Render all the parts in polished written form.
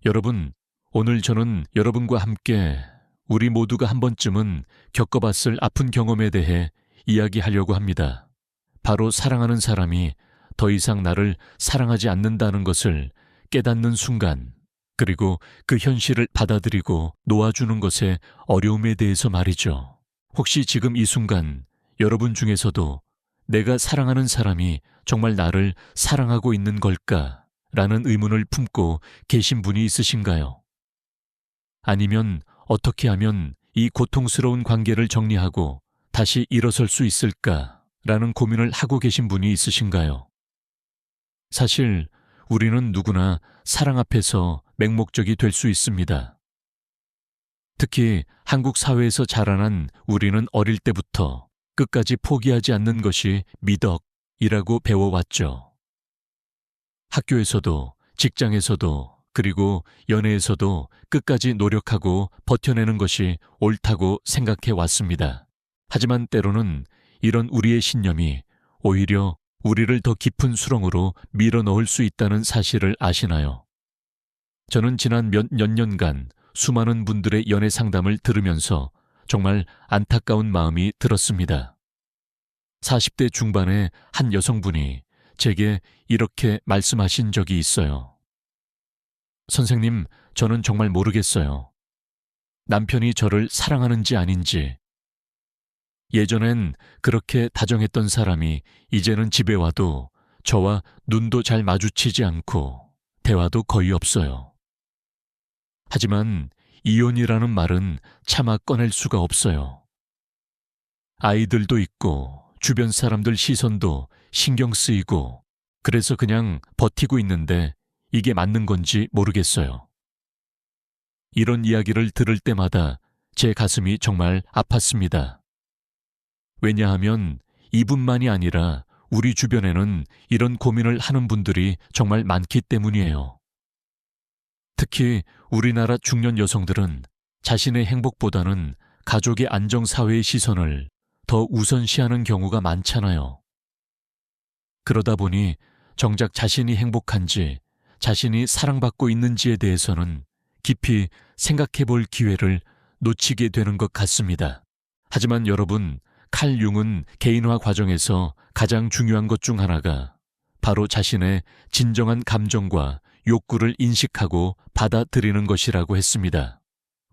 여러분, 오늘 저는 여러분과 함께 우리 모두가 한 번쯤은 겪어봤을 아픈 경험에 대해 이야기하려고 합니다. 바로 사랑하는 사람이 더 이상 나를 사랑하지 않는다는 것을 깨닫는 순간, 그리고 그 현실을 받아들이고 놓아주는 것의 어려움에 대해서 말이죠. 혹시 지금 이 순간 여러분 중에서도 내가 사랑하는 사람이 정말 나를 사랑하고 있는 걸까? 라는 의문을 품고 계신 분이 있으신가요? 아니면 어떻게 하면 이 고통스러운 관계를 정리하고 다시 일어설 수 있을까? 라는 고민을 하고 계신 분이 있으신가요? 사실 우리는 누구나 사랑 앞에서 맹목적이 될 수 있습니다. 특히 한국 사회에서 자라난 우리는 어릴 때부터 끝까지 포기하지 않는 것이 미덕이라고 배워왔죠. 학교에서도, 직장에서도, 그리고 연애에서도 끝까지 노력하고 버텨내는 것이 옳다고 생각해 왔습니다. 하지만 때로는 이런 우리의 신념이 오히려 우리를 더 깊은 수렁으로 밀어넣을 수 있다는 사실을 아시나요? 저는 지난 몇 년간 수많은 분들의 연애 상담을 들으면서 정말 안타까운 마음이 들었습니다. 40대 중반의 한 여성분이 제게 이렇게 말씀하신 적이 있어요. 선생님, 저는 정말 모르겠어요. 남편이 저를 사랑하는지 아닌지. 예전엔 그렇게 다정했던 사람이 이제는 집에 와도 저와 눈도 잘 마주치지 않고 대화도 거의 없어요. 하지만 이혼이라는 말은 차마 꺼낼 수가 없어요. 아이들도 있고 주변 사람들 시선도 신경 쓰이고 그래서 그냥 버티고 있는데 이게 맞는 건지 모르겠어요. 이런 이야기를 들을 때마다 제 가슴이 정말 아팠습니다. 왜냐하면 이분만이 아니라 우리 주변에는 이런 고민을 하는 분들이 정말 많기 때문이에요. 특히 우리나라 중년 여성들은 자신의 행복보다는 가족의 안정, 사회의 시선을 더 우선시하는 경우가 많잖아요. 그러다 보니 정작 자신이 행복한지, 자신이 사랑받고 있는지에 대해서는 깊이 생각해 볼 기회를 놓치게 되는 것 같습니다. 하지만 여러분, 칼 융은 개인화 과정에서 가장 중요한 것 중 하나가 바로 자신의 진정한 감정과 욕구를 인식하고 받아들이는 것이라고 했습니다.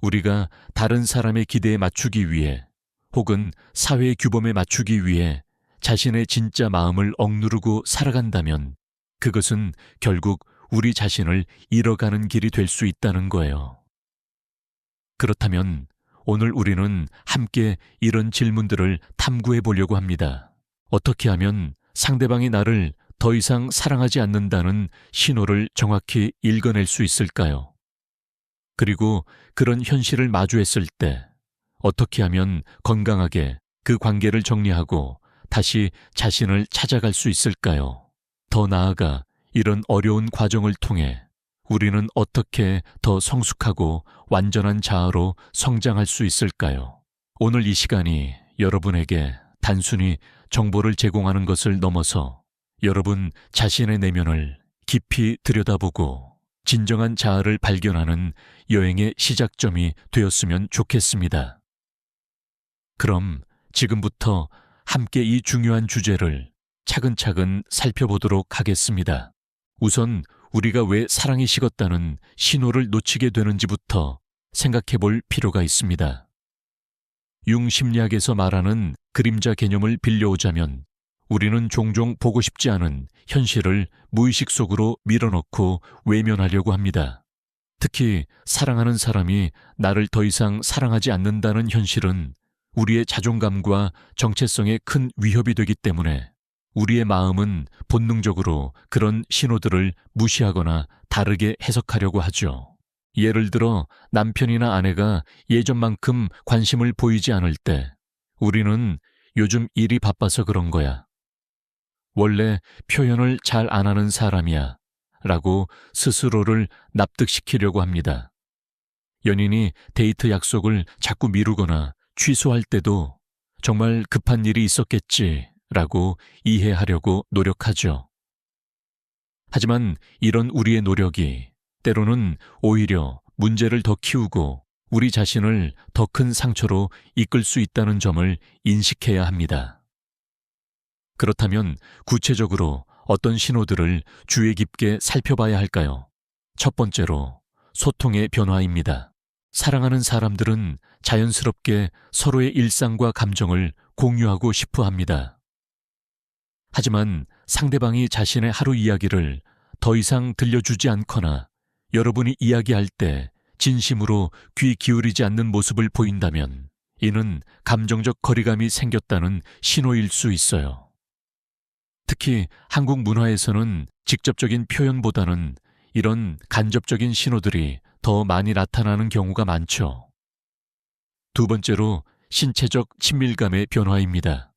우리가 다른 사람의 기대에 맞추기 위해 혹은 사회의 규범에 맞추기 위해 자신의 진짜 마음을 억누르고 살아간다면 그것은 결국 우리 자신을 잃어가는 길이 될 수 있다는 거예요. 그렇다면 오늘 우리는 함께 이런 질문들을 탐구해 보려고 합니다. 어떻게 하면 상대방이 나를 더 이상 사랑하지 않는다는 신호를 정확히 읽어낼 수 있을까요? 그리고 그런 현실을 마주했을 때 어떻게 하면 건강하게 그 관계를 정리하고 다시 자신을 찾아갈 수 있을까요? 더 나아가 이런 어려운 과정을 통해 우리는 어떻게 더 성숙하고 완전한 자아로 성장할 수 있을까요? 오늘 이 시간이 여러분에게 단순히 정보를 제공하는 것을 넘어서 여러분 자신의 내면을 깊이 들여다보고 진정한 자아를 발견하는 여행의 시작점이 되었으면 좋겠습니다. 그럼 지금부터 함께 이 중요한 주제를 차근차근 살펴보도록 하겠습니다. 우선 우리가 왜 사랑이 식었다는 신호를 놓치게 되는지부터 생각해 볼 필요가 있습니다. 융 심리학에서 말하는 그림자 개념을 빌려오자면 우리는 종종 보고 싶지 않은 현실을 무의식 속으로 밀어넣고 외면하려고 합니다. 특히 사랑하는 사람이 나를 더 이상 사랑하지 않는다는 현실은 우리의 자존감과 정체성에 큰 위협이 되기 때문에 우리의 마음은 본능적으로 그런 신호들을 무시하거나 다르게 해석하려고 하죠. 예를 들어 남편이나 아내가 예전만큼 관심을 보이지 않을 때 우리는 요즘 일이 바빠서 그런 거야. 원래 표현을 잘 안 하는 사람이야. 라고 스스로를 납득시키려고 합니다. 연인이 데이트 약속을 자꾸 미루거나 취소할 때도 정말 급한 일이 있었겠지 라고 이해하려고 노력하죠. 하지만 이런 우리의 노력이 때로는 오히려 문제를 더 키우고 우리 자신을 더 큰 상처로 이끌 수 있다는 점을 인식해야 합니다. 그렇다면 구체적으로 어떤 신호들을 주의 깊게 살펴봐야 할까요? 첫 번째로 소통의 변화입니다. 사랑하는 사람들은 자연스럽게 서로의 일상과 감정을 공유하고 싶어 합니다. 하지만 상대방이 자신의 하루 이야기를 더 이상 들려주지 않거나 여러분이 이야기할 때 진심으로 귀 기울이지 않는 모습을 보인다면 이는 감정적 거리감이 생겼다는 신호일 수 있어요. 특히 한국 문화에서는 직접적인 표현보다는 이런 간접적인 신호들이 더 많이 나타나는 경우가 많죠. 두 번째로 신체적 친밀감의 변화입니다.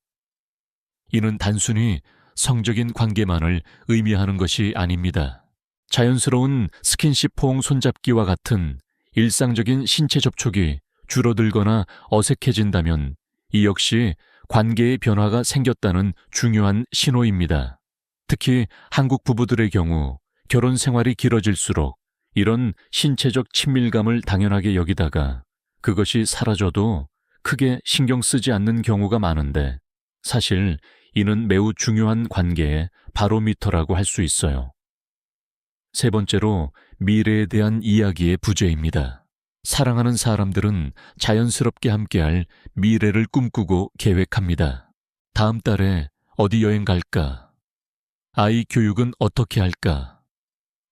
이는 단순히 성적인 관계만을 의미하는 것이 아닙니다. 자연스러운 스킨십 포옹 손잡기와 같은 일상적인 신체 접촉이 줄어들거나 어색해진다면 이 역시 관계의 변화가 생겼다는 중요한 신호입니다. 특히 한국 부부들의 경우 결혼 생활이 길어질수록 이런 신체적 친밀감을 당연하게 여기다가 그것이 사라져도 크게 신경 쓰지 않는 경우가 많은데 사실 이는 매우 중요한 관계의 바로미터라고 할 수 있어요. 세 번째로 미래에 대한 이야기의 부재입니다. 사랑하는 사람들은 자연스럽게 함께할 미래를 꿈꾸고 계획합니다. 다음 달에 어디 여행 갈까? 아이 교육은 어떻게 할까?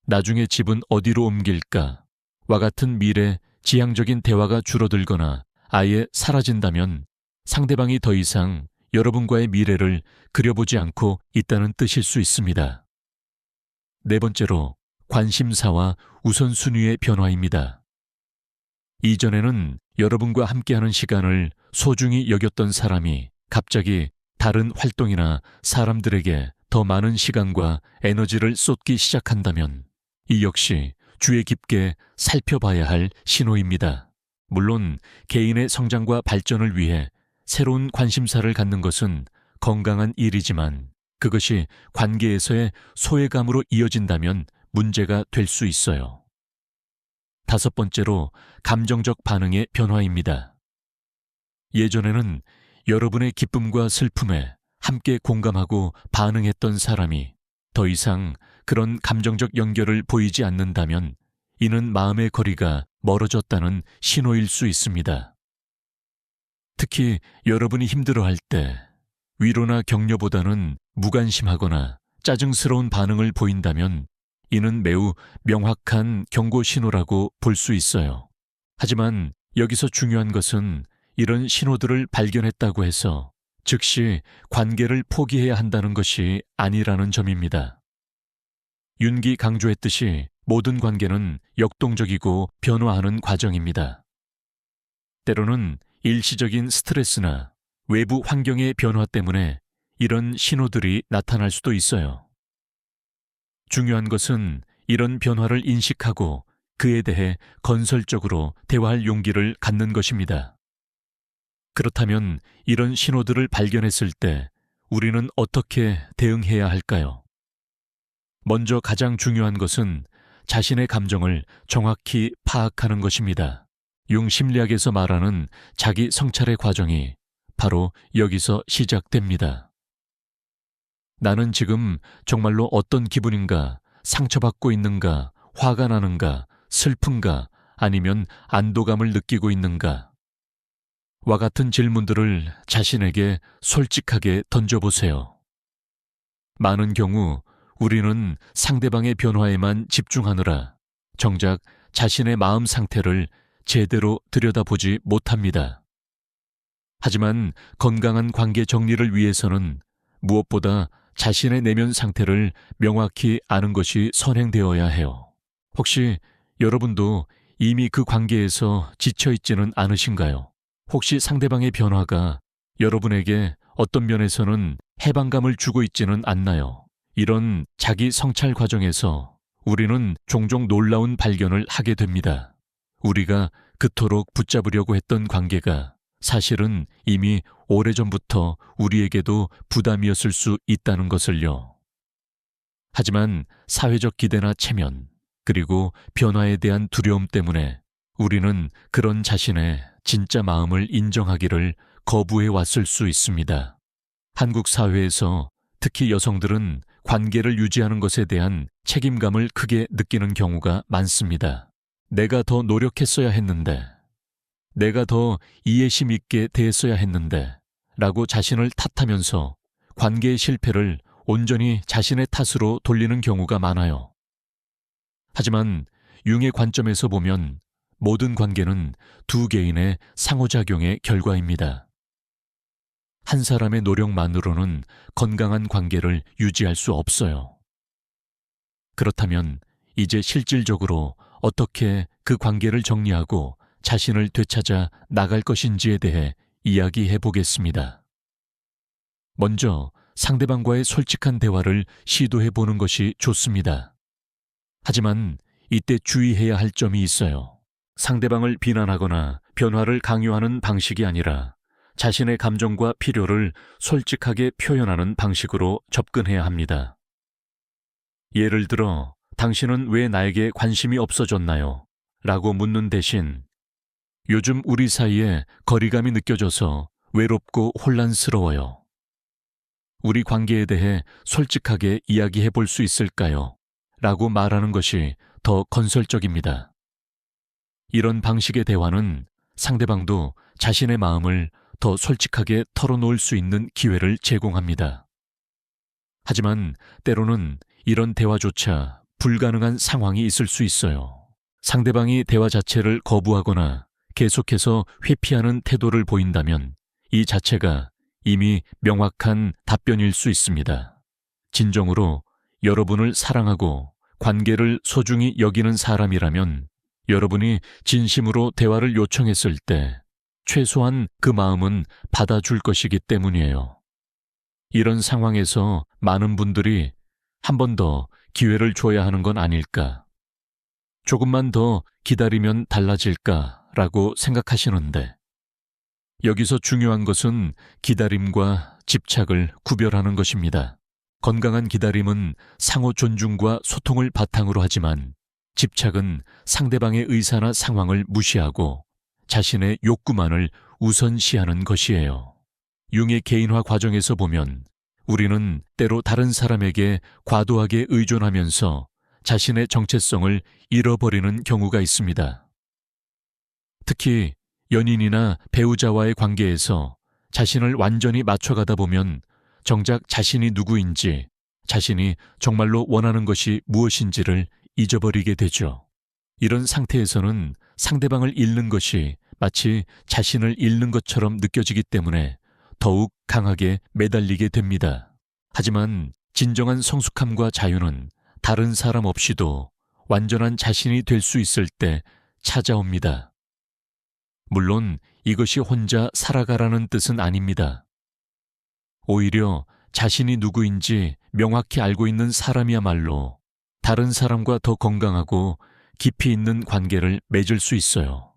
나중에 집은 어디로 옮길까? 와 같은 미래 지향적인 대화가 줄어들거나 아예 사라진다면 상대방이 더 이상 여러분과의 미래를 그려보지 않고 있다는 뜻일 수 있습니다. 네 번째로 관심사와 우선순위의 변화입니다. 이전에는 여러분과 함께하는 시간을 소중히 여겼던 사람이 갑자기 다른 활동이나 사람들에게 더 많은 시간과 에너지를 쏟기 시작한다면 이 역시 주의 깊게 살펴봐야 할 신호입니다. 물론 개인의 성장과 발전을 위해 새로운 관심사를 갖는 것은 건강한 일이지만 그것이 관계에서의 소외감으로 이어진다면 문제가 될 수 있어요. 다섯 번째로 감정적 반응의 변화입니다. 예전에는 여러분의 기쁨과 슬픔에 함께 공감하고 반응했던 사람이 더 이상 그런 감정적 연결을 보이지 않는다면 이는 마음의 거리가 멀어졌다는 신호일 수 있습니다. 특히 여러분이 힘들어할 때 위로나 격려보다는 무관심하거나 짜증스러운 반응을 보인다면 이는 매우 명확한 경고 신호라고 볼 수 있어요. 하지만 여기서 중요한 것은 이런 신호들을 발견했다고 해서 즉시 관계를 포기해야 한다는 것이 아니라는 점입니다. 윤기 강조했듯이 모든 관계는 역동적이고 변화하는 과정입니다. 때로는 일시적인 스트레스나 외부 환경의 변화 때문에 이런 신호들이 나타날 수도 있어요. 중요한 것은 이런 변화를 인식하고 그에 대해 건설적으로 대화할 용기를 갖는 것입니다. 그렇다면 이런 신호들을 발견했을 때 우리는 어떻게 대응해야 할까요? 먼저 가장 중요한 것은 자신의 감정을 정확히 파악하는 것입니다. 융 심리학에서 말하는 자기 성찰의 과정이 바로 여기서 시작됩니다. 나는 지금 정말로 어떤 기분인가, 상처받고 있는가, 화가 나는가, 슬픈가, 아니면 안도감을 느끼고 있는가? 와 같은 질문들을 자신에게 솔직하게 던져보세요. 많은 경우 우리는 상대방의 변화에만 집중하느라 정작 자신의 마음 상태를 제대로 들여다보지 못합니다. 하지만 건강한 관계 정리를 위해서는 무엇보다 자신의 내면 상태를 명확히 아는 것이 선행되어야 해요. 혹시 여러분도 이미 그 관계에서 지쳐있지는 않으신가요? 혹시 상대방의 변화가 여러분에게 어떤 면에서는 해방감을 주고 있지는 않나요? 이런 자기 성찰 과정에서 우리는 종종 놀라운 발견을 하게 됩니다. 우리가 그토록 붙잡으려고 했던 관계가 사실은 이미 오래전부터 우리에게도 부담이었을 수 있다는 것을요. 하지만 사회적 기대나 체면, 그리고 변화에 대한 두려움 때문에 우리는 그런 자신의 진짜 마음을 인정하기를 거부해 왔을 수 있습니다. 한국 사회에서 특히 여성들은 관계를 유지하는 것에 대한 책임감을 크게 느끼는 경우가 많습니다. 내가 더 노력했어야 했는데, 내가 더 이해심 있게 대했어야 했는데, 라고 자신을 탓하면서 관계의 실패를 온전히 자신의 탓으로 돌리는 경우가 많아요. 하지만 융의 관점에서 보면 모든 관계는 두 개인의 상호작용의 결과입니다. 한 사람의 노력만으로는 건강한 관계를 유지할 수 없어요. 그렇다면 이제 실질적으로 어떻게 그 관계를 정리하고 자신을 되찾아 나갈 것인지에 대해 이야기해 보겠습니다. 먼저 상대방과의 솔직한 대화를 시도해 보는 것이 좋습니다. 하지만 이때 주의해야 할 점이 있어요. 상대방을 비난하거나 변화를 강요하는 방식이 아니라 자신의 감정과 필요를 솔직하게 표현하는 방식으로 접근해야 합니다. 예를 들어, 당신은 왜 나에게 관심이 없어졌나요? 라고 묻는 대신, 요즘 우리 사이에 거리감이 느껴져서 외롭고 혼란스러워요. 우리 관계에 대해 솔직하게 이야기해 볼 수 있을까요? 라고 말하는 것이 더 건설적입니다. 이런 방식의 대화는 상대방도 자신의 마음을 더 솔직하게 털어놓을 수 있는 기회를 제공합니다. 하지만 때로는 이런 대화조차 불가능한 상황이 있을 수 있어요. 상대방이 대화 자체를 거부하거나 계속해서 회피하는 태도를 보인다면 이 자체가 이미 명확한 답변일 수 있습니다. 진정으로 여러분을 사랑하고 관계를 소중히 여기는 사람이라면 여러분이 진심으로 대화를 요청했을 때 최소한 그 마음은 받아줄 것이기 때문이에요. 이런 상황에서 많은 분들이 한 번 더 기회를 줘야 하는 건 아닐까, 조금만 더 기다리면 달라질까라고 생각하시는데, 여기서 중요한 것은 기다림과 집착을 구별하는 것입니다. 건강한 기다림은 상호 존중과 소통을 바탕으로 하지만 집착은 상대방의 의사나 상황을 무시하고 자신의 욕구만을 우선시하는 것이에요. 융의 개인화 과정에서 보면 우리는 때로 다른 사람에게 과도하게 의존하면서 자신의 정체성을 잃어버리는 경우가 있습니다. 특히 연인이나 배우자와의 관계에서 자신을 완전히 맞춰가다 보면 정작 자신이 누구인지, 자신이 정말로 원하는 것이 무엇인지를 잊어버리게 되죠. 이런 상태에서는 상대방을 잃는 것이 마치 자신을 잃는 것처럼 느껴지기 때문에 더욱 강하게 매달리게 됩니다. 하지만 진정한 성숙함과 자유는 다른 사람 없이도 완전한 자신이 될 수 있을 때 찾아옵니다. 물론 이것이 혼자 살아가라는 뜻은 아닙니다. 오히려 자신이 누구인지 명확히 알고 있는 사람이야말로 다른 사람과 더 건강하고 깊이 있는 관계를 맺을 수 있어요.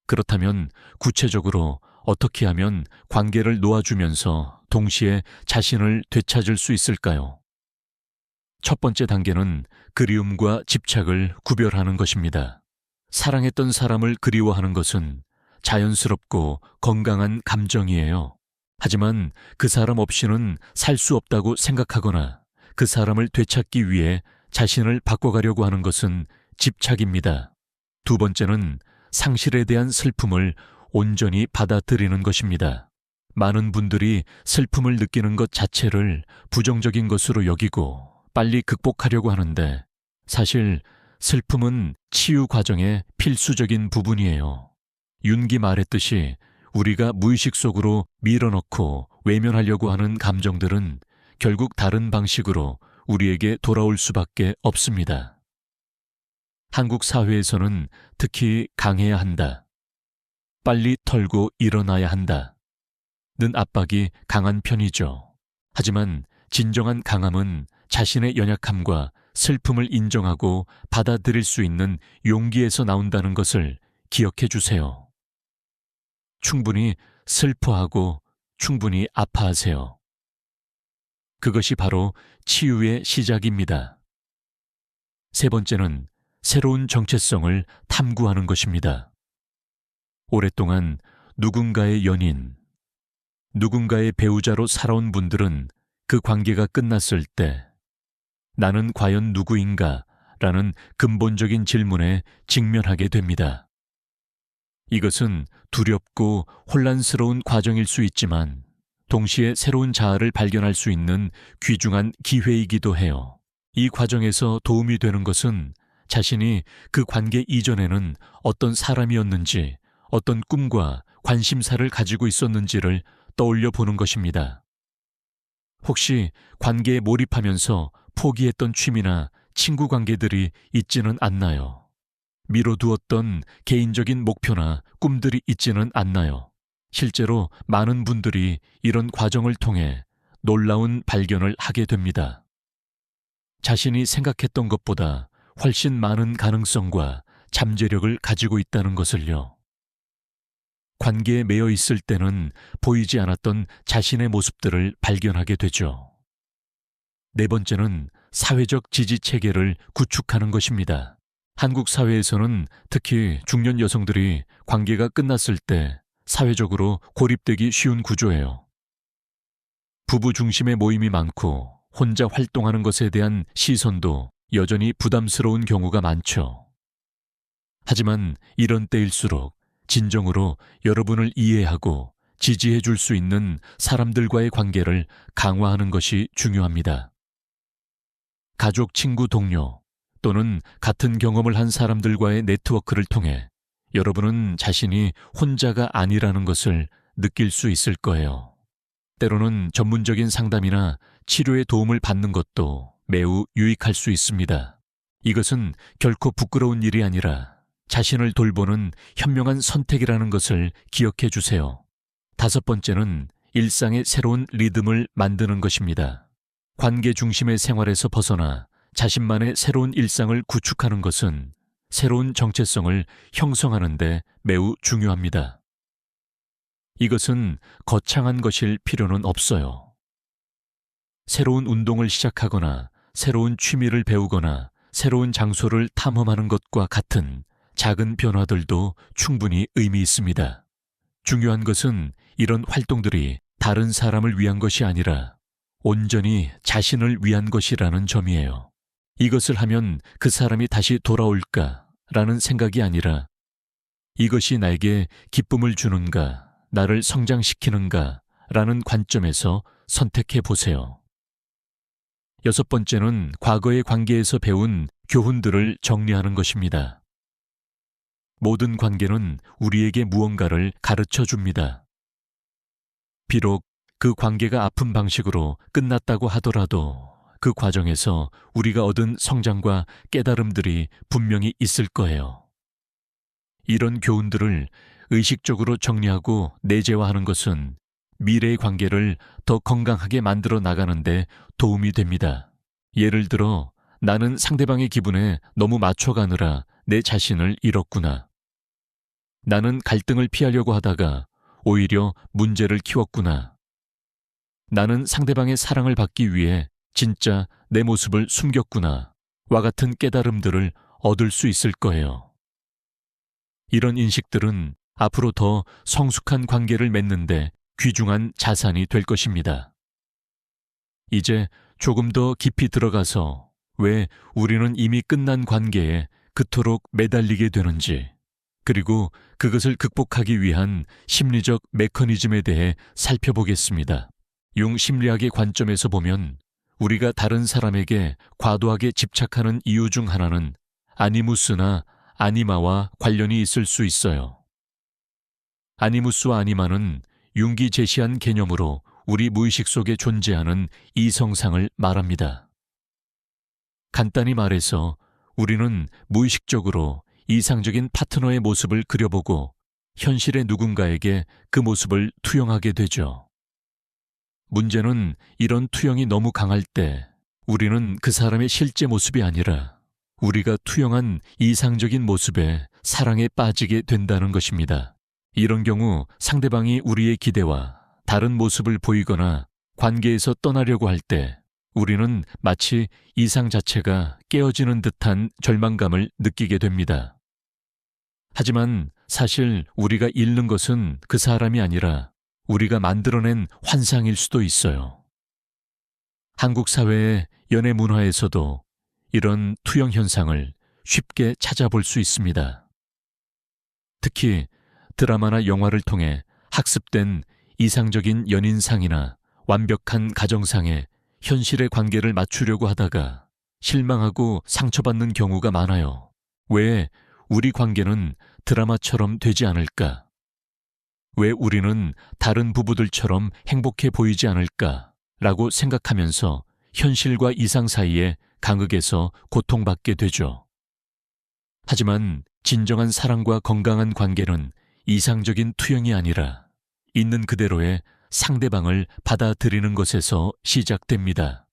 그렇다면 구체적으로 어떻게 하면 관계를 놓아주면서 동시에 자신을 되찾을 수 있을까요? 첫 번째 단계는 그리움과 집착을 구별하는 것입니다. 사랑했던 사람을 그리워하는 것은 자연스럽고 건강한 감정이에요. 하지만 그 사람 없이는 살 수 없다고 생각하거나 그 사람을 되찾기 위해 자신을 바꿔가려고 하는 것은 집착입니다. 두 번째는 상실에 대한 슬픔을 온전히 받아들이는 것입니다. 많은 분들이 슬픔을 느끼는 것 자체를 부정적인 것으로 여기고 빨리 극복하려고 하는데, 사실 슬픔은 치유 과정의 필수적인 부분이에요. 윤기 말했듯이 우리가 무의식 속으로 밀어넣고 외면하려고 하는 감정들은 결국 다른 방식으로 우리에게 돌아올 수밖에 없습니다. 한국 사회에서는 특히 강해야 한다, 빨리 털고 일어나야 한다 는 압박이 강한 편이죠. 하지만 진정한 강함은 자신의 연약함과 슬픔을 인정하고 받아들일 수 있는 용기에서 나온다는 것을 기억해 주세요. 충분히 슬퍼하고 충분히 아파하세요. 그것이 바로 치유의 시작입니다. 세 번째는 새로운 정체성을 탐구하는 것입니다. 오랫동안 누군가의 연인, 누군가의 배우자로 살아온 분들은 그 관계가 끝났을 때 나는 과연 누구인가? 라는 근본적인 질문에 직면하게 됩니다. 이것은 두렵고 혼란스러운 과정일 수 있지만 동시에 새로운 자아를 발견할 수 있는 귀중한 기회이기도 해요. 이 과정에서 도움이 되는 것은 자신이 그 관계 이전에는 어떤 사람이었는지, 어떤 꿈과 관심사를 가지고 있었는지를 떠올려 보는 것입니다. 혹시 관계에 몰입하면서 포기했던 취미나 친구 관계들이 있지는 않나요? 미뤄두었던 개인적인 목표나 꿈들이 있지는 않나요? 실제로 많은 분들이 이런 과정을 통해 놀라운 발견을 하게 됩니다. 자신이 생각했던 것보다 훨씬 많은 가능성과 잠재력을 가지고 있다는 것을요. 관계에 매여 있을 때는 보이지 않았던 자신의 모습들을 발견하게 되죠. 네 번째는 사회적 지지 체계를 구축하는 것입니다. 한국 사회에서는 특히 중년 여성들이 관계가 끝났을 때 사회적으로 고립되기 쉬운 구조예요. 부부 중심의 모임이 많고 혼자 활동하는 것에 대한 시선도 여전히 부담스러운 경우가 많죠. 하지만 이런 때일수록 진정으로 여러분을 이해하고 지지해 줄 수 있는 사람들과의 관계를 강화하는 것이 중요합니다. 가족, 친구, 동료 또는 같은 경험을 한 사람들과의 네트워크를 통해 여러분은 자신이 혼자가 아니라는 것을 느낄 수 있을 거예요. 때로는 전문적인 상담이나 치료의 도움을 받는 것도 매우 유익할 수 있습니다. 이것은 결코 부끄러운 일이 아니라 자신을 돌보는 현명한 선택이라는 것을 기억해 주세요. 다섯 번째는 일상의 새로운 리듬을 만드는 것입니다. 관계 중심의 생활에서 벗어나 자신만의 새로운 일상을 구축하는 것은 새로운 정체성을 형성하는 데 매우 중요합니다. 이것은 거창한 것일 필요는 없어요. 새로운 운동을 시작하거나 새로운 취미를 배우거나 새로운 장소를 탐험하는 것과 같은 작은 변화들도 충분히 의미 있습니다. 중요한 것은 이런 활동들이 다른 사람을 위한 것이 아니라 온전히 자신을 위한 것이라는 점이에요. 이것을 하면 그 사람이 다시 돌아올까라는 생각이 아니라 이것이 나에게 기쁨을 주는가, 나를 성장시키는가 라는 관점에서 선택해 보세요. 여섯 번째는 과거의 관계에서 배운 교훈들을 정리하는 것입니다. 모든 관계는 우리에게 무언가를 가르쳐 줍니다. 비록 그 관계가 아픈 방식으로 끝났다고 하더라도 그 과정에서 우리가 얻은 성장과 깨달음들이 분명히 있을 거예요. 이런 교훈들을 의식적으로 정리하고 내재화하는 것은 미래의 관계를 더 건강하게 만들어 나가는데 도움이 됩니다. 예를 들어, 나는 상대방의 기분에 너무 맞춰가느라 내 자신을 잃었구나. 나는 갈등을 피하려고 하다가 오히려 문제를 키웠구나. 나는 상대방의 사랑을 받기 위해 진짜 내 모습을 숨겼구나. 와 같은 깨달음들을 얻을 수 있을 거예요. 이런 인식들은 앞으로 더 성숙한 관계를 맺는데 귀중한 자산이 될 것입니다. 이제 조금 더 깊이 들어가서 왜 우리는 이미 끝난 관계에 그토록 매달리게 되는지, 그리고 그것을 극복하기 위한 심리적 메커니즘에 대해 살펴보겠습니다. 융 심리학의 관점에서 보면 우리가 다른 사람에게 과도하게 집착하는 이유 중 하나는 아니무스나 아니마와 관련이 있을 수 있어요. 아니무스와 아니마는 융기 제시한 개념으로 우리 무의식 속에 존재하는 이성상을 말합니다. 간단히 말해서 우리는 무의식적으로 이상적인 파트너의 모습을 그려보고 현실의 누군가에게 그 모습을 투영하게 되죠. 문제는 이런 투영이 너무 강할 때 우리는 그 사람의 실제 모습이 아니라 우리가 투영한 이상적인 모습에 사랑에 빠지게 된다는 것입니다. 이런 경우 상대방이 우리의 기대와 다른 모습을 보이거나 관계에서 떠나려고 할 때 우리는 마치 이상 자체가 깨어지는 듯한 절망감을 느끼게 됩니다. 하지만 사실 우리가 잃는 것은 그 사람이 아니라 우리가 만들어낸 환상일 수도 있어요. 한국 사회의 연애 문화에서도 이런 투영 현상을 쉽게 찾아볼 수 있습니다. 특히 드라마나 영화를 통해 학습된 이상적인 연인상이나 완벽한 가정상에 현실의 관계를 맞추려고 하다가 실망하고 상처받는 경우가 많아요. 왜 우리 관계는 드라마처럼 되지 않을까? 왜 우리는 다른 부부들처럼 행복해 보이지 않을까? 라고 생각하면서 현실과 이상 사이에 강흑에서 고통받게 되죠. 하지만 진정한 사랑과 건강한 관계는 이상적인 투영이 아니라 있는 그대로의 상대방을 받아들이는 것에서 시작됩니다.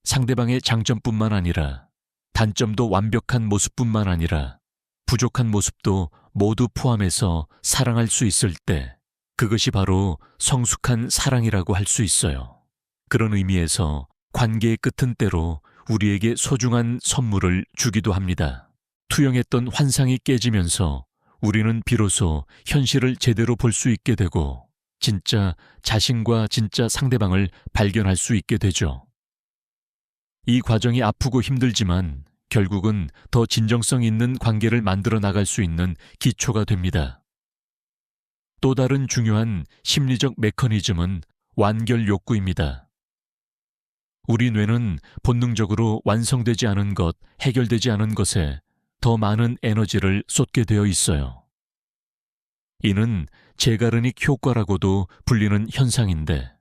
상대방의 장점뿐만 아니라 단점도 완벽한 모습뿐만 아니라 부족한 모습도 모두 포함해서 사랑할 수 있을 때 그것이 바로 성숙한 사랑이라고 할 수 있어요. 그런 의미에서 관계의 끝은 때로 우리에게 소중한 선물을 주기도 합니다. 투영했던 환상이 깨지면서 우리는 비로소 현실을 제대로 볼 수 있게 되고 진짜 자신과 진짜 상대방을 발견할 수 있게 되죠. 이 과정이 아프고 힘들지만 결국은 더 진정성 있는 관계를 만들어 나갈 수 있는 기초가 됩니다. 또 다른 중요한 심리적 메커니즘은 완결 욕구입니다. 우리 뇌는 본능적으로 완성되지 않은 것, 해결되지 않은 것에 더 많은 에너지를 쏟게 되어 있어요. 이는 제가르닉 효과라고도 불리는 현상인데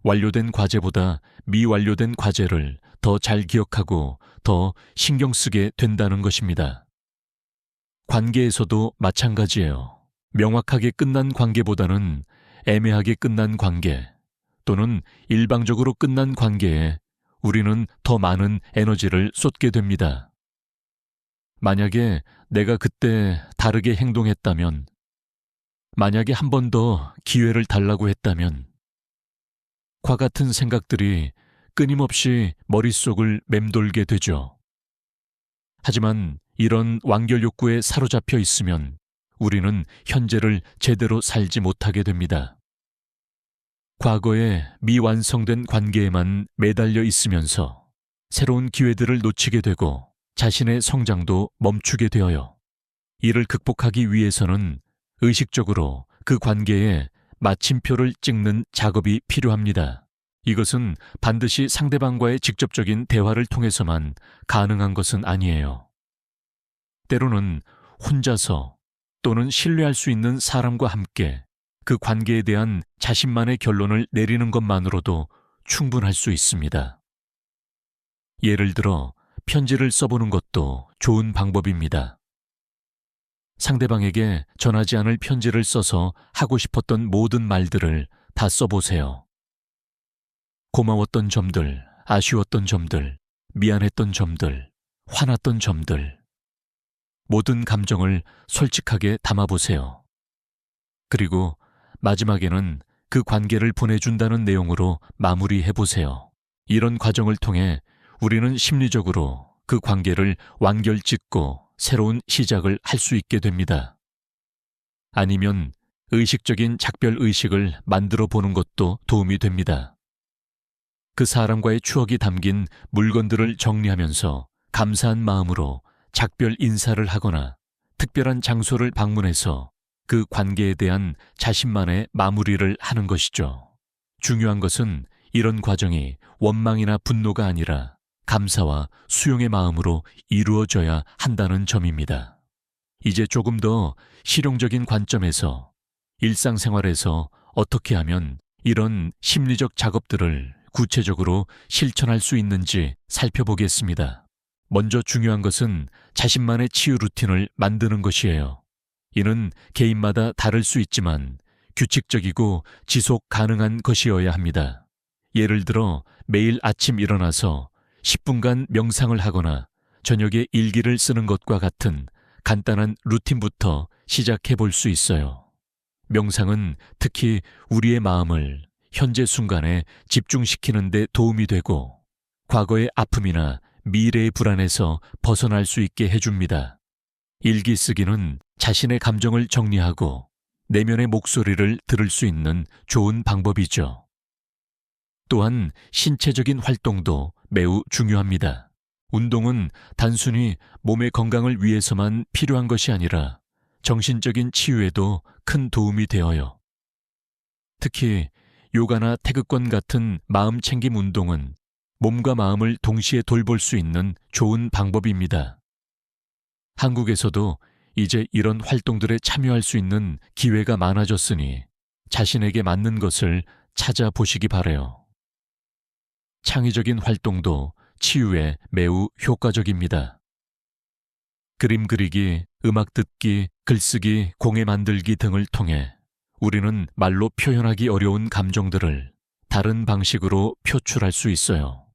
완료된 과제보다 미완료된 과제를 더 잘 기억하고 더 신경 쓰게 된다는 것입니다. 관계에서도 마찬가지예요. 명확하게 끝난 관계보다는 애매하게 끝난 관계 또는 일방적으로 끝난 관계에 우리는 더 많은 에너지를 쏟게 됩니다. 만약에 내가 그때 다르게 행동했다면, 만약에 한 번 더 기회를 달라고 했다면, 과 같은 생각들이 끊임없이 머릿속을 맴돌게 되죠. 하지만 이런 완결 욕구에 사로잡혀 있으면 우리는 현재를 제대로 살지 못하게 됩니다. 과거의 미완성된 관계에만 매달려 있으면서 새로운 기회들을 놓치게 되고 자신의 성장도 멈추게 되어요. 이를 극복하기 위해서는 의식적으로 그 관계에 마침표를 찍는 작업이 필요합니다. 이것은 반드시 상대방과의 직접적인 대화를 통해서만 가능한 것은 아니에요. 때로는 혼자서 또는 신뢰할 수 있는 사람과 함께 그 관계에 대한 자신만의 결론을 내리는 것만으로도 충분할 수 있습니다. 예를 들어 편지를 써보는 것도 좋은 방법입니다. 상대방에게 전하지 않을 편지를 써서 하고 싶었던 모든 말들을 다 써보세요. 고마웠던 점들, 아쉬웠던 점들, 미안했던 점들, 화났던 점들, 모든 감정을 솔직하게 담아보세요. 그리고 마지막에는 그 관계를 보내준다는 내용으로 마무리해보세요. 이런 과정을 통해 우리는 심리적으로 그 관계를 완결짓고 새로운 시작을 할 수 있게 됩니다. 아니면 의식적인 작별의식을 만들어 보는 것도 도움이 됩니다. 그 사람과의 추억이 담긴 물건들을 정리하면서 감사한 마음으로 작별 인사를 하거나 특별한 장소를 방문해서 그 관계에 대한 자신만의 마무리를 하는 것이죠. 중요한 것은 이런 과정이 원망이나 분노가 아니라 감사와 수용의 마음으로 이루어져야 한다는 점입니다. 이제 조금 더 실용적인 관점에서 일상생활에서 어떻게 하면 이런 심리적 작업들을 구체적으로 실천할 수 있는지 살펴보겠습니다. 먼저 중요한 것은 자신만의 치유 루틴을 만드는 것이에요. 이는 개인마다 다를 수 있지만 규칙적이고 지속 가능한 것이어야 합니다. 예를 들어 매일 아침 일어나서 10분간 명상을 하거나 저녁에 일기를 쓰는 것과 같은 간단한 루틴부터 시작해 볼 수 있어요. 명상은 특히 우리의 마음을 현재 순간에 집중시키는 데 도움이 되고 과거의 아픔이나 미래의 불안에서 벗어날 수 있게 해줍니다. 일기 쓰기는 자신의 감정을 정리하고 내면의 목소리를 들을 수 있는 좋은 방법이죠. 또한 신체적인 활동도 매우 중요합니다. 운동은 단순히 몸의 건강을 위해서만 필요한 것이 아니라 정신적인 치유에도 큰 도움이 되어요. 특히 요가나 태극권 같은 마음 챙김 운동은 몸과 마음을 동시에 돌볼 수 있는 좋은 방법입니다. 한국에서도 이제 이런 활동들에 참여할 수 있는 기회가 많아졌으니 자신에게 맞는 것을 찾아보시기 바라요. 창의적인 활동도 치유에 매우 효과적입니다. 그림 그리기, 음악 듣기, 글쓰기, 공예 만들기 등을 통해 우리는 말로 표현하기 어려운 감정들을 다른 방식으로 표출할 수 있어요.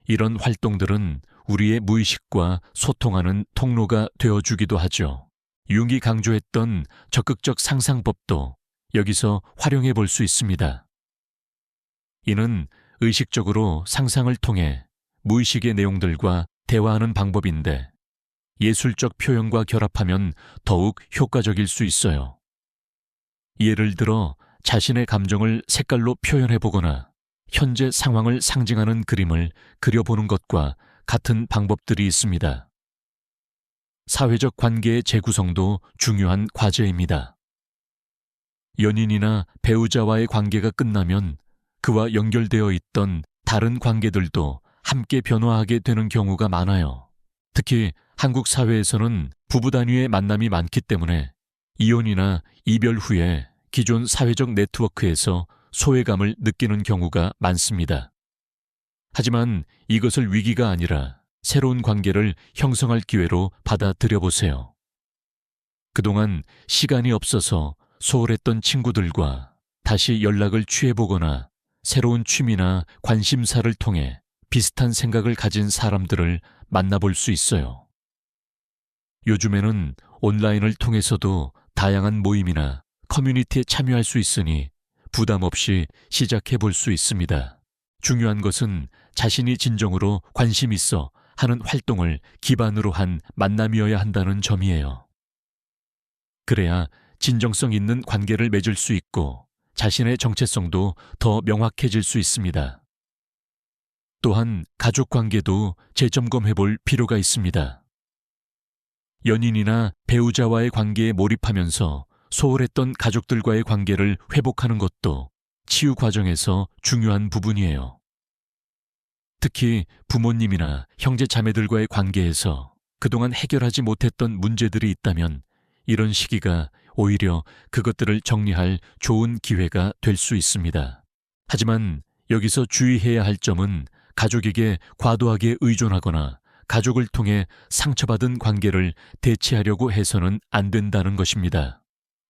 이런 활동들은 우리의 무의식과 소통하는 통로가 되어주기도 하죠. 융이 강조했던 적극적 상상법도 여기서 활용해 볼 수 있습니다. 이는 의식적으로 상상을 통해 무의식의 내용들과 대화하는 방법인데 예술적 표현과 결합하면 더욱 효과적일 수 있어요. 예를 들어 자신의 감정을 색깔로 표현해 보거나 현재 상황을 상징하는 그림을 그려보는 것과 같은 방법들이 있습니다. 사회적 관계의 재구성도 중요한 과제입니다. 연인이나 배우자와의 관계가 끝나면 그와 연결되어 있던 다른 관계들도 함께 변화하게 되는 경우가 많아요. 특히 한국 사회에서는 부부 단위의 만남이 많기 때문에 이혼이나 이별 후에 기존 사회적 네트워크에서 소외감을 느끼는 경우가 많습니다. 하지만 이것을 위기가 아니라 새로운 관계를 형성할 기회로 받아들여 보세요. 그동안 시간이 없어서 소홀했던 친구들과 다시 연락을 취해보거나 새로운 취미나 관심사를 통해 비슷한 생각을 가진 사람들을 만나볼 수 있어요. 요즘에는 온라인을 통해서도 다양한 모임이나 커뮤니티에 참여할 수 있으니 부담 없이 시작해 볼 수 있습니다. 중요한 것은 자신이 진정으로 관심 있어 하는 활동을 기반으로 한 만남이어야 한다는 점이에요. 그래야 진정성 있는 관계를 맺을 수 있고 자신의 정체성도 더 명확해질 수 있습니다. 또한 가족 관계도 재점검해 볼 필요가 있습니다. 연인이나 배우자와의 관계에 몰입하면서 소홀했던 가족들과의 관계를 회복하는 것도 치유 과정에서 중요한 부분이에요. 특히 부모님이나 형제 자매들과의 관계에서 그동안 해결하지 못했던 문제들이 있다면 이런 시기가 오히려 그것들을 정리할 좋은 기회가 될 수 있습니다. 하지만 여기서 주의해야 할 점은 가족에게 과도하게 의존하거나 가족을 통해 상처받은 관계를 대체하려고 해서는 안 된다는 것입니다.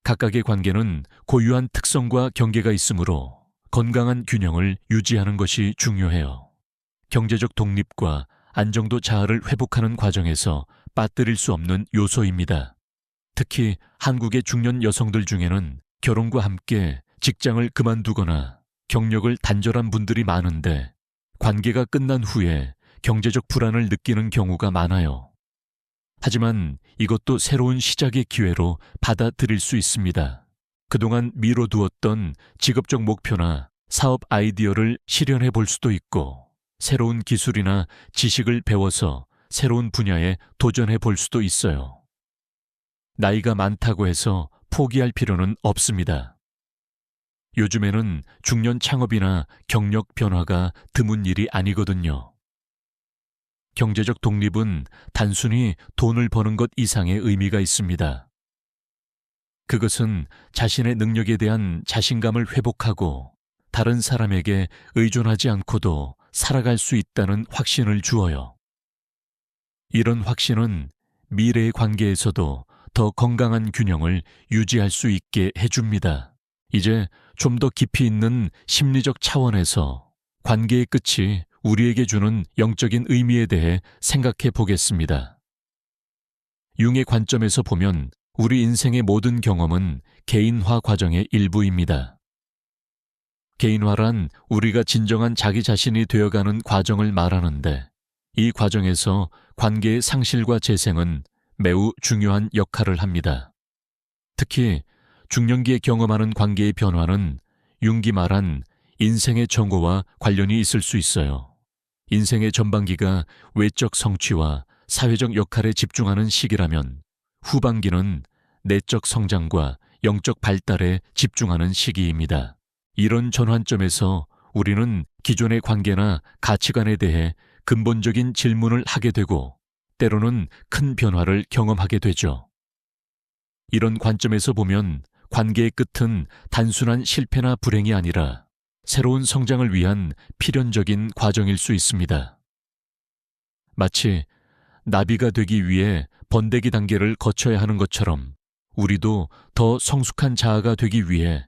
각각의 관계는 고유한 특성과 경계가 있으므로 건강한 균형을 유지하는 것이 중요해요. 경제적 독립과 안정도 자아를 회복하는 과정에서 빠뜨릴 수 없는 요소입니다. 특히 한국의 중년 여성들 중에는 결혼과 함께 직장을 그만두거나 경력을 단절한 분들이 많은데 관계가 끝난 후에 경제적 불안을 느끼는 경우가 많아요. 하지만 이것도 새로운 시작의 기회로 받아들일 수 있습니다. 그동안 미뤄두었던 직업적 목표나 사업 아이디어를 실현해 볼 수도 있고 새로운 기술이나 지식을 배워서 새로운 분야에 도전해 볼 수도 있어요. 나이가 많다고 해서 포기할 필요는 없습니다. 요즘에는 중년 창업이나 경력 변화가 드문 일이 아니거든요. 경제적 독립은 단순히 돈을 버는 것 이상의 의미가 있습니다. 그것은 자신의 능력에 대한 자신감을 회복하고 다른 사람에게 의존하지 않고도 살아갈 수 있다는 확신을 주어요. 이런 확신은 미래의 관계에서도 더 건강한 균형을 유지할 수 있게 해줍니다. 이제 좀 더 깊이 있는 심리적 차원에서 관계의 끝이 우리에게 주는 영적인 의미에 대해 생각해 보겠습니다. 융의 관점에서 보면 우리 인생의 모든 경험은 개인화 과정의 일부입니다. 개인화란 우리가 진정한 자기 자신이 되어가는 과정을 말하는데, 이 과정에서 관계의 상실과 재생은 매우 중요한 역할을 합니다. 특히 중년기에 경험하는 관계의 변화는 융기 말한 인생의 정오와 관련이 있을 수 있어요. 인생의 전반기가 외적 성취와 사회적 역할에 집중하는 시기라면 후반기는 내적 성장과 영적 발달에 집중하는 시기입니다. 이런 전환점에서 우리는 기존의 관계나 가치관에 대해 근본적인 질문을 하게 되고 때로는 큰 변화를 경험하게 되죠. 이런 관점에서 보면 관계의 끝은 단순한 실패나 불행이 아니라 새로운 성장을 위한 필연적인 과정일 수 있습니다. 마치 나비가 되기 위해 번데기 단계를 거쳐야 하는 것처럼 우리도 더 성숙한 자아가 되기 위해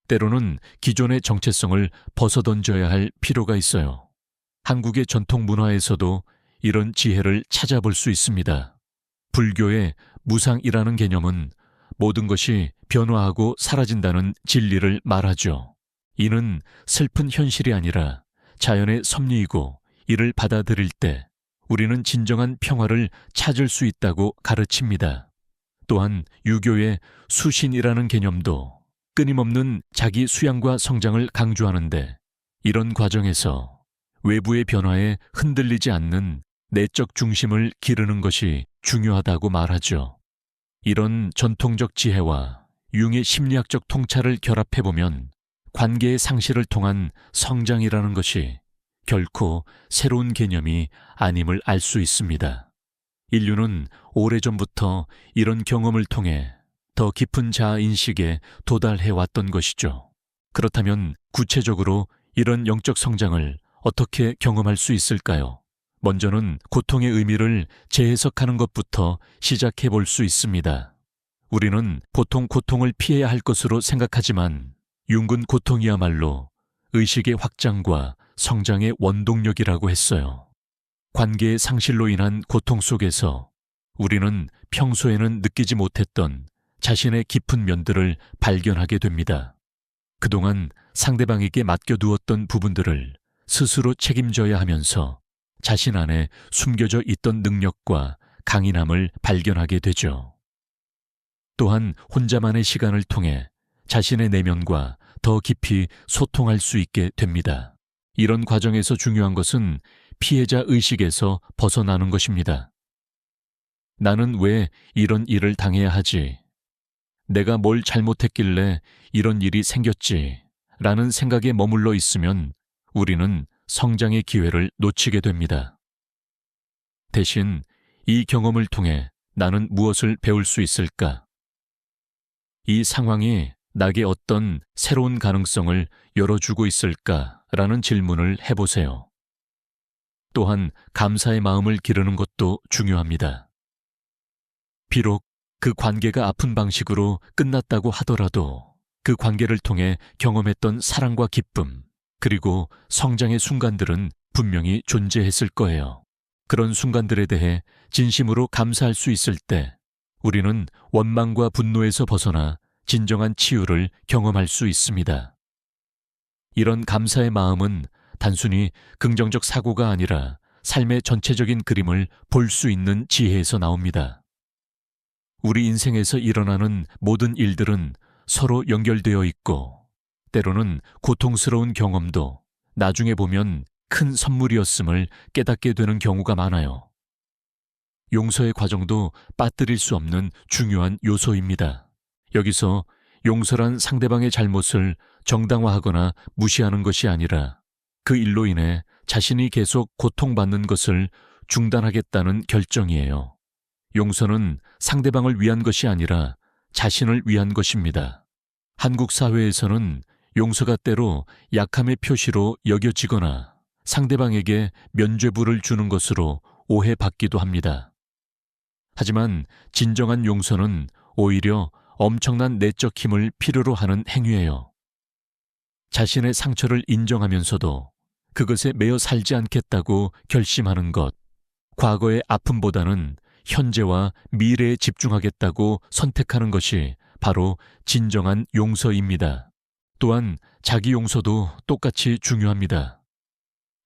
때로는 기존의 정체성을 벗어던져야 할 필요가 있어요. 한국의 전통 문화에서도 이런 지혜를 찾아볼 수 있습니다. 불교의 무상이라는 개념은 모든 것이 변화하고 사라진다는 진리를 말하죠. 이는 슬픈 현실이 아니라 자연의 섭리이고 이를 받아들일 때 우리는 진정한 평화를 찾을 수 있다고 가르칩니다. 또한 유교의 수신이라는 개념도 끊임없는 자기 수양과 성장을 강조하는데 이런 과정에서 외부의 변화에 흔들리지 않는 내적 중심을 기르는 것이 중요하다고 말하죠. 이런 전통적 지혜와 융의 심리학적 통찰을 결합해보면 관계의 상실을 통한 성장이라는 것이 결코 새로운 개념이 아님을 알 수 있습니다. 인류는 오래전부터 이런 경험을 통해 더 깊은 자아인식에 도달해왔던 것이죠. 그렇다면 구체적으로 이런 영적 성장을 어떻게 경험할 수 있을까요? 먼저는 고통의 의미를 재해석하는 것부터 시작해 볼 수 있습니다. 우리는 보통 고통을 피해야 할 것으로 생각하지만 융은 고통이야말로 의식의 확장과 성장의 원동력이라고 했어요. 관계의 상실로 인한 고통 속에서 우리는 평소에는 느끼지 못했던 자신의 깊은 면들을 발견하게 됩니다. 그동안 상대방에게 맡겨두었던 부분들을 스스로 책임져야 하면서 자신 안에 숨겨져 있던 능력과 강인함을 발견하게 되죠. 또한 혼자만의 시간을 통해 자신의 내면과 더 깊이 소통할 수 있게 됩니다. 이런 과정에서 중요한 것은 피해자 의식에서 벗어나는 것입니다. 나는 왜 이런 일을 당해야 하지? 내가 뭘 잘못했길래 이런 일이 생겼지? 라는 생각에 머물러 있으면 우리는 성장의 기회를 놓치게 됩니다. 대신 이 경험을 통해 나는 무엇을 배울 수 있을까? 이 상황이 나에게 어떤 새로운 가능성을 열어주고 있을까라는 질문을 해보세요. 또한 감사의 마음을 기르는 것도 중요합니다. 비록 그 관계가 아픈 방식으로 끝났다고 하더라도 그 관계를 통해 경험했던 사랑과 기쁨, 그리고 성장의 순간들은 분명히 존재했을 거예요. 그런 순간들에 대해 진심으로 감사할 수 있을 때 우리는 원망과 분노에서 벗어나 진정한 치유를 경험할 수 있습니다. 이런 감사의 마음은 단순히 긍정적 사고가 아니라 삶의 전체적인 그림을 볼 수 있는 지혜에서 나옵니다. 우리 인생에서 일어나는 모든 일들은 서로 연결되어 있고 때로는 고통스러운 경험도 나중에 보면 큰 선물이었음을 깨닫게 되는 경우가 많아요. 용서의 과정도 빠뜨릴 수 없는 중요한 요소입니다. 여기서 용서란 상대방의 잘못을 정당화하거나 무시하는 것이 아니라 그 일로 인해 자신이 계속 고통받는 것을 중단하겠다는 결정이에요. 용서는 상대방을 위한 것이 아니라 자신을 위한 것입니다. 한국 사회에서는 용서가 때로 약함의 표시로 여겨지거나 상대방에게 면죄부를 주는 것으로 오해받기도 합니다. 하지만 진정한 용서는 오히려 엄청난 내적 힘을 필요로 하는 행위예요. 자신의 상처를 인정하면서도 그것에 매여 살지 않겠다고 결심하는 것, 과거의 아픔보다는 현재와 미래에 집중하겠다고 선택하는 것이 바로 진정한 용서입니다. 또한 자기 용서도 똑같이 중요합니다.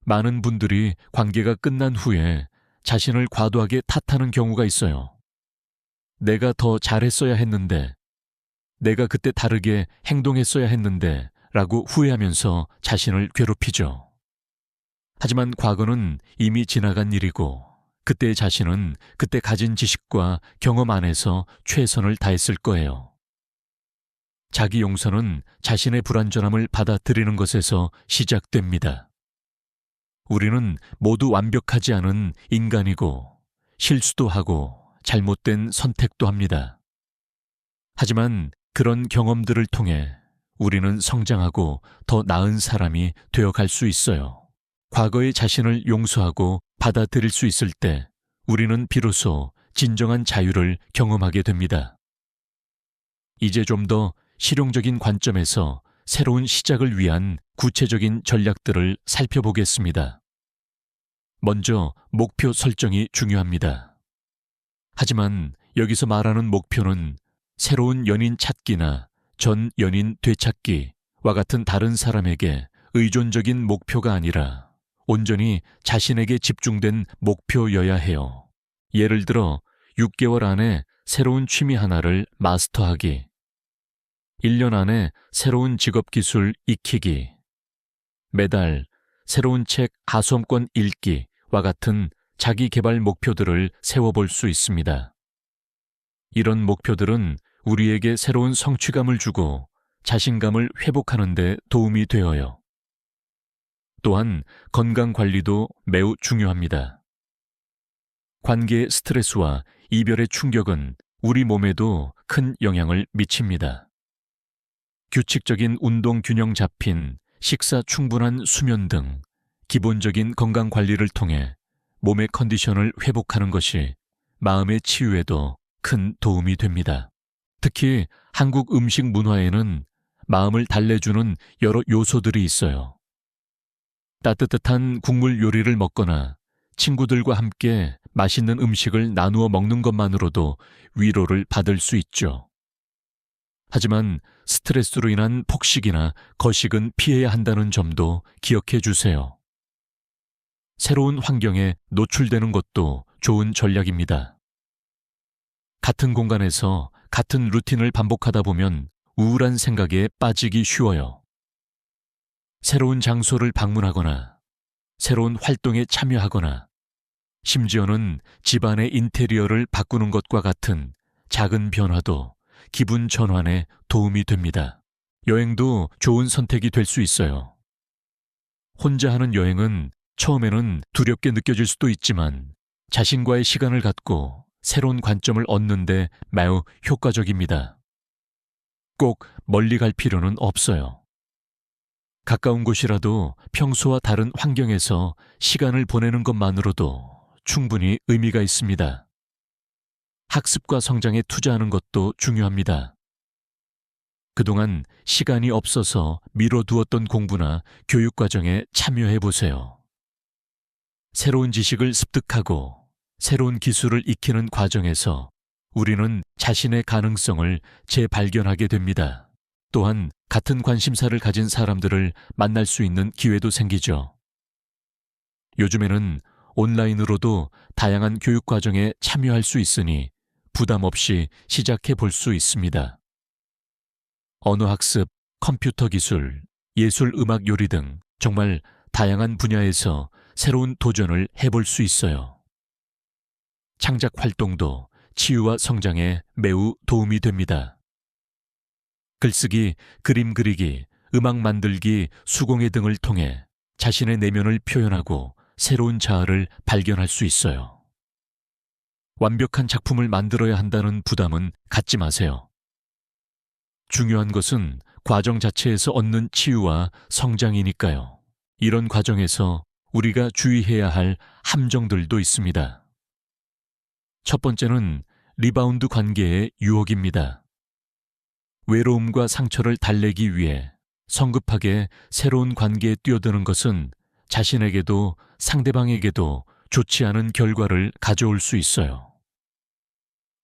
많은 분들이 관계가 끝난 후에 자신을 과도하게 탓하는 경우가 있어요. 내가 더 잘했어야 했는데, 내가 그때 다르게 행동했어야 했는데 라고 후회하면서 자신을 괴롭히죠. 하지만 과거는 이미 지나간 일이고 그때의 자신은 그때 가진 지식과 경험 안에서 최선을 다했을 거예요. 자기 용서는 자신의 불완전함을 받아들이는 것에서 시작됩니다. 우리는 모두 완벽하지 않은 인간이고 실수도 하고 잘못된 선택도 합니다. 하지만 그런 경험들을 통해 우리는 성장하고 더 나은 사람이 되어갈 수 있어요. 과거의 자신을 용서하고 받아들일 수 있을 때 우리는 비로소 진정한 자유를 경험하게 됩니다. 이제 좀 더 실용적인 관점에서 새로운 시작을 위한 구체적인 전략들을 살펴보겠습니다. 먼저 목표 설정이 중요합니다. 하지만 여기서 말하는 목표는 새로운 연인 찾기나 전 연인 되찾기와 같은 다른 사람에게 의존적인 목표가 아니라 온전히 자신에게 집중된 목표여야 해요. 예를 들어 6개월 안에 새로운 취미 하나를 마스터하기, 1년 안에 새로운 직업 기술 익히기, 매달 새로운 책 하소엄권 읽기와 같은 자기 개발 목표들을 세워볼 수 있습니다. 이런 목표들은 우리에게 새로운 성취감을 주고 자신감을 회복하는 데 도움이 되어요. 또한 건강 관리도 매우 중요합니다. 관계의 스트레스와 이별의 충격은 우리 몸에도 큰 영향을 미칩니다. 규칙적인 운동 균형 잡힌 식사 충분한 수면 등 기본적인 건강 관리를 통해 몸의 컨디션을 회복하는 것이 마음의 치유에도 큰 도움이 됩니다. 특히 한국 음식 문화에는 마음을 달래주는 여러 요소들이 있어요. 따뜻한 국물 요리를 먹거나 친구들과 함께 맛있는 음식을 나누어 먹는 것만으로도 위로를 받을 수 있죠. 하지만 스트레스로 인한 폭식이나 거식은 피해야 한다는 점도 기억해 주세요. 새로운 환경에 노출되는 것도 좋은 전략입니다. 같은 공간에서 같은 루틴을 반복하다 보면 우울한 생각에 빠지기 쉬워요. 새로운 장소를 방문하거나 새로운 활동에 참여하거나 심지어는 집안의 인테리어를 바꾸는 것과 같은 작은 변화도 기분 전환에 도움이 됩니다. 여행도 좋은 선택이 될 수 있어요. 혼자 하는 여행은 처음에는 두렵게 느껴질 수도 있지만 자신과의 시간을 갖고 새로운 관점을 얻는 데 매우 효과적입니다. 꼭 멀리 갈 필요는 없어요. 가까운 곳이라도 평소와 다른 환경에서 시간을 보내는 것만으로도 충분히 의미가 있습니다. 학습과 성장에 투자하는 것도 중요합니다. 그동안 시간이 없어서 미뤄두었던 공부나 교육과정에 참여해 보세요. 새로운 지식을 습득하고 새로운 기술을 익히는 과정에서 우리는 자신의 가능성을 재발견하게 됩니다. 또한 같은 관심사를 가진 사람들을 만날 수 있는 기회도 생기죠. 요즘에는 온라인으로도 다양한 교육 과정에 참여할 수 있으니 부담 없이 시작해 볼 수 있습니다. 언어학습, 컴퓨터 기술, 예술 음악 요리 등 정말 다양한 분야에서 새로운 도전을 해볼 수 있어요. 창작 활동도 치유와 성장에 매우 도움이 됩니다. 글쓰기, 그림 그리기, 음악 만들기, 수공예 등을 통해 자신의 내면을 표현하고 새로운 자아를 발견할 수 있어요. 완벽한 작품을 만들어야 한다는 부담은 갖지 마세요. 중요한 것은 과정 자체에서 얻는 치유와 성장이니까요. 이런 과정에서 우리가 주의해야 할 함정들도 있습니다. 첫 번째는 리바운드 관계의 유혹입니다. 외로움과 상처를 달래기 위해 성급하게 새로운 관계에 뛰어드는 것은 자신에게도 상대방에게도 좋지 않은 결과를 가져올 수 있어요.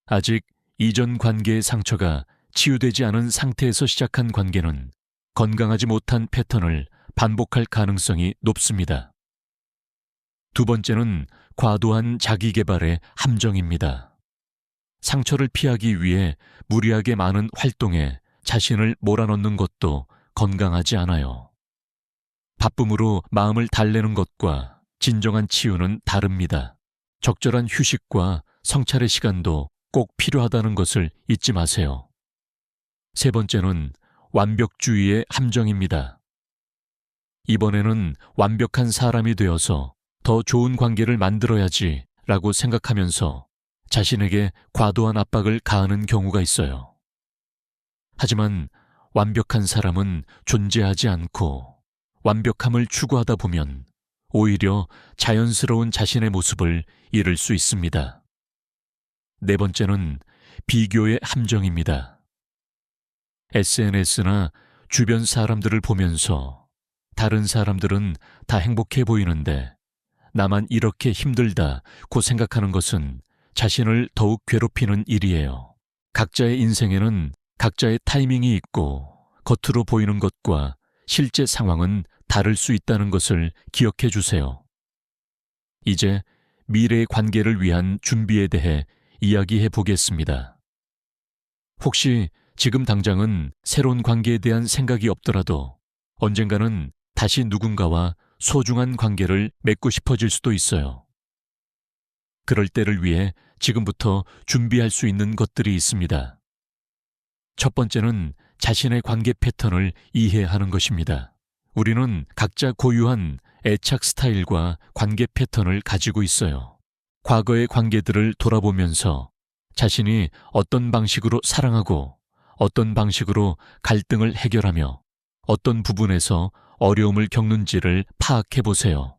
아직 이전 관계의 상처가 치유되지 않은 상태에서 시작한 관계는 건강하지 못한 패턴을 반복할 가능성이 높습니다. 두 번째는 과도한 자기개발의 함정입니다. 상처를 피하기 위해 무리하게 많은 활동에 자신을 몰아넣는 것도 건강하지 않아요. 바쁨으로 마음을 달래는 것과 진정한 치유는 다릅니다. 적절한 휴식과 성찰의 시간도 꼭 필요하다는 것을 잊지 마세요. 세 번째는 완벽주의의 함정입니다. 이번에는 완벽한 사람이 되어서 더 좋은 관계를 만들어야지 라고 생각하면서 자신에게 과도한 압박을 가하는 경우가 있어요. 하지만 완벽한 사람은 존재하지 않고 완벽함을 추구하다 보면 오히려 자연스러운 자신의 모습을 잃을 수 있습니다. 네 번째는 비교의 함정입니다. SNS나 주변 사람들을 보면서 다른 사람들은 다 행복해 보이는데 나만 이렇게 힘들다고 생각하는 것은 자신을 더욱 괴롭히는 일이에요. 각자의 인생에는 각자의 타이밍이 있고 겉으로 보이는 것과 실제 상황은 다를 수 있다는 것을 기억해 주세요. 이제 미래의 관계를 위한 준비에 대해 이야기해 보겠습니다. 혹시 지금 당장은 새로운 관계에 대한 생각이 없더라도 언젠가는 다시 누군가와 소중한 관계를 맺고 싶어질 수도 있어요. 그럴 때를 위해 지금부터 준비할 수 있는 것들이 있습니다. 첫 번째는 자신의 관계 패턴을 이해하는 것입니다. 우리는 각자 고유한 애착 스타일과 관계 패턴을 가지고 있어요. 과거의 관계들을 돌아보면서 자신이 어떤 방식으로 사랑하고 어떤 방식으로 갈등을 해결하며 어떤 부분에서 어려움을 겪는지를 파악해 보세요.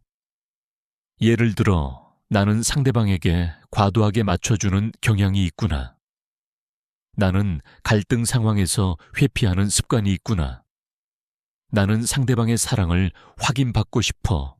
예를 들어, 나는 상대방에게 과도하게 맞춰주는 경향이 있구나. 나는 갈등 상황에서 회피하는 습관이 있구나. 나는 상대방의 사랑을 확인받고 싶어